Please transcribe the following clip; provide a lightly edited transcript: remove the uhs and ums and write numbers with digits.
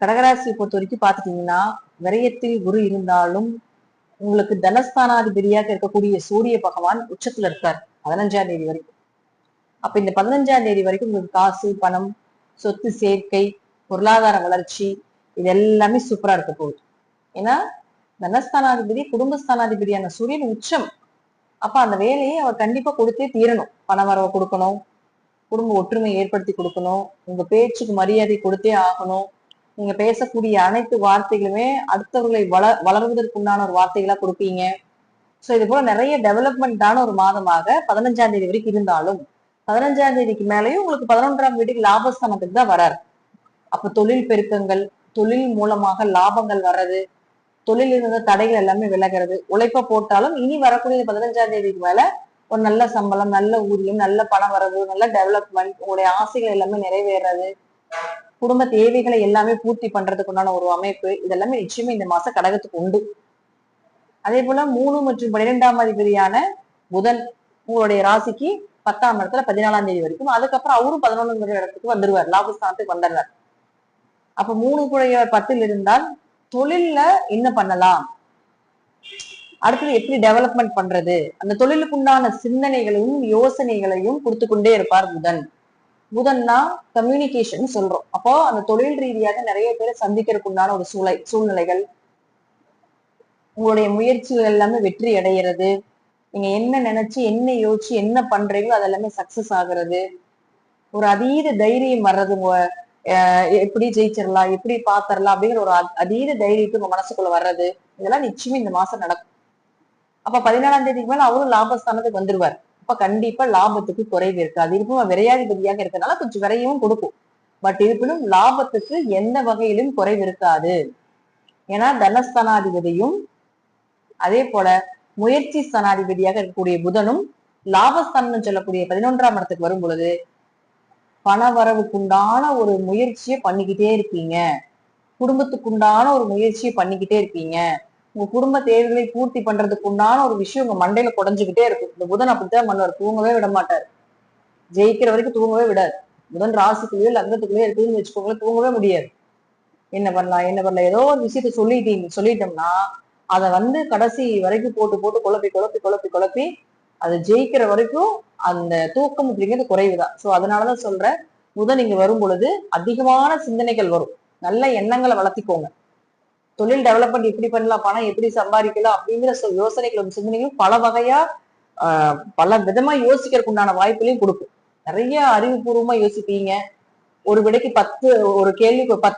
கடகராசியை பொறுத்த வரைக்கும் பாத்துட்டீங்கன்னா, விரயத்தில் குரு இருந்தாலும் உங்களுக்கு தனஸ்தானாதிபதியாக இருக்கக்கூடிய சூரிய பகவான் உச்சத்துல இருக்கார் 15ஆம் தேதி வரைக்கும். அப்ப இந்த 15ஆம் தேதி வரைக்கும் உங்களுக்கு காசு, பணம், சொத்து சேர்க்கை, பொருளாதார வளர்ச்சி இது எல்லாமே சூப்பரா இருக்க போகுது. ஏன்னா தனஸ்தானாதிபதி குடும்பஸ்தானாதிபதியான சூரியன் உச்சம். அப்ப அந்த வேலையை அவர் கண்டிப்பா கொடுத்தே தீரணும். பண வரவை கொடுக்கணும், குடும்ப ஒற்றுமை ஏற்படுத்தி கொடுக்கணும், உங்க பேச்சுக்கு மரியாதை கொடுத்தே ஆகணும். நீங்க பேசக்கூடிய அனைத்து வார்த்தைகளுமே அடுத்தவர்களை வளர்வதற்குண்டான ஒரு வார்த்தைகளா கொடுப்பீங்க. சோ இது போல நிறைய டெவலப்மெண்டான ஒரு மாதமாக 15ஆம் தேதி வரைக்கும் இருந்தாலும் 15ஆம் தேதிக்கு மேலேயும் உங்களுக்கு 11ஆம் வீட்டுக்கு லாபஸ்தானத்துக்கு தான் வராரு. அப்ப தொழில் பெருக்கங்கள், தொழில் மூலமாக லாபங்கள் வர்றது, தொழில் இருந்த தடைகள் எல்லாமே விலகிறது. உழைப்ப போட்டாலும் இனி வரக்கூடிய 15ஆம் தேதிக்கு மேல ஒரு நல்ல சம்பளம், நல்ல ஊதியம், நல்ல பணம் வர்றது, நல்ல டெவலப்மெண்ட், உங்களுடைய ஆசைகள் எல்லாமே நிறைவேறது, குடும்ப தேவைகளை எல்லாமே பூர்த்தி பண்றதுக்கு உண்டான ஒரு அமைப்பு, இதெல்லாமே நிச்சயமா இந்த மாசம் கடகத்துக்கு உண்டு. அதே போல 3 மற்றும் 12ஆம் அதிபதியான புதன் உங்களுடைய ராசிக்கு 10ஆம் இடத்துல 14ஆம் தேதி வரைக்கும், அதுக்கப்புறம் அவரும் 11 இடத்துக்கு வந்துருவார், லாபஸ்தானத்துக்கு வந்துடுறார். அப்ப 3 10 இருந்தால் தொழில்ல என்ன பண்ணலாம், அடுத்தது எப்படி டெவலப்மெண்ட் பண்றது, அந்த தொழிலுக்கு உண்டான சிந்தனைகளையும் யோசனைகளையும் கொடுத்து கொண்டே இருப்பார் புதன். புதன்னா கம்யூனிகேஷன் சொல்றோம். அப்போ அந்த தொழில் ரீதியாக நிறைய பேரை சந்திக்கிறதுக்கு உண்டான ஒரு சூழ்நிலைகள், உங்களுடைய முயற்சிகள் எல்லாமே வெற்றி அடைகிறது, நீங்க என்ன நினைச்சு என்ன யோசிச்சு என்ன பண்றீங்களோ அதெல்லாமே சக்சஸ் ஆகுறது, ஒரு அதீத தைரியம் வர்றது, எப்படி ஜெயிச்சிடலாம் எப்படி பாத்திரலாம் அப்படிங்கிற ஒரு அதீத தைரியத்துக்கு உங்க மனசுக்குள்ள வர்றது, இதெல்லாம் நிச்சயமா இந்த மாசம் நடக்கும். அப்ப 14ஆம் தேதிக்கு மேல அவரும் லாபஸ்தானத்துக்கு வந்துருவார். அப்ப கண்டிப்பா லாபத்துக்கு குறைவு இருக்காது. இருப்பும் விரையாதிபதியாக இருக்கிறதுனால கொஞ்சம் விரையும் கொடுக்கும். பட் இருப்பினும் லாபத்துக்கு எந்த வகையிலும் குறைவு இருக்காது. ஏன்னா தனஸ்தானாதிபதியும் அதே போல முயற்சி ஸ்தானாதிபதியாக இருக்கக்கூடிய புதனும் லாபஸ்தானம் சொல்லக்கூடிய 11ஆம் இடத்துக்கு வரும் பொழுது பண வரவுக்குண்டான ஒரு முயற்சியை பண்ணிக்கிட்டே இருப்பீங்க, குடும்பத்துக்குண்டான ஒரு முயற்சியை பண்ணிக்கிட்டே இருப்பீங்க, உங்க குடும்ப தேவைகளை பூர்த்தி பண்றதுக்கு உண்டான ஒரு விஷயம் உங்க மண்டையில குறைஞ்சுக்கிட்டே இருக்கும். இந்த புதன் அப்படித்தான் பண்ணுவார், தூங்கவே விட மாட்டார். ஜெயிக்கிற வரைக்கும் தூங்கவே விடாது. புதன் ராசிக்குள்ளேயோ லக்னத்துக்குள்ளேயோ இருக்குதுன்னு வச்சுக்கோங்களேன், தூங்கவே முடியாது. என்ன பண்ணலாம் ஏதோ ஒரு விஷயத்த சொல்லிட்டோம்னா அதை கடைசி வரைக்கும் போட்டு போட்டு குழப்பி குழப்பி குழப்பி குழப்பி அதை ஜெயிக்கிற வரைக்கும் அந்த தூக்கம் அப்படிங்கிறது குறைவுதான். சோ அதனாலதான் சொல்றேன், புதன் இங்க வரும் பொழுது அதிகமான சிந்தனைகள் வரும். நல்ல எண்ணங்களை வளர்த்திக்கோங்க. தொழில் டெவலப்மெண்ட் எப்படி பண்ணலாம், பணம் எப்படி சம்பாதிக்கலாம் அப்படிங்கிற யோசனைகளும் சிந்தனைகளும் பல வகையா பல விதமா யோசிக்கிறதுக்கு உண்டான வாய்ப்புகளையும் கொடுக்கும். நிறைய அறிவுபூர்வமா யோசிப்பீங்க. ஒரு விடைக்கு 10 ஒரு கேள்விக்கு 10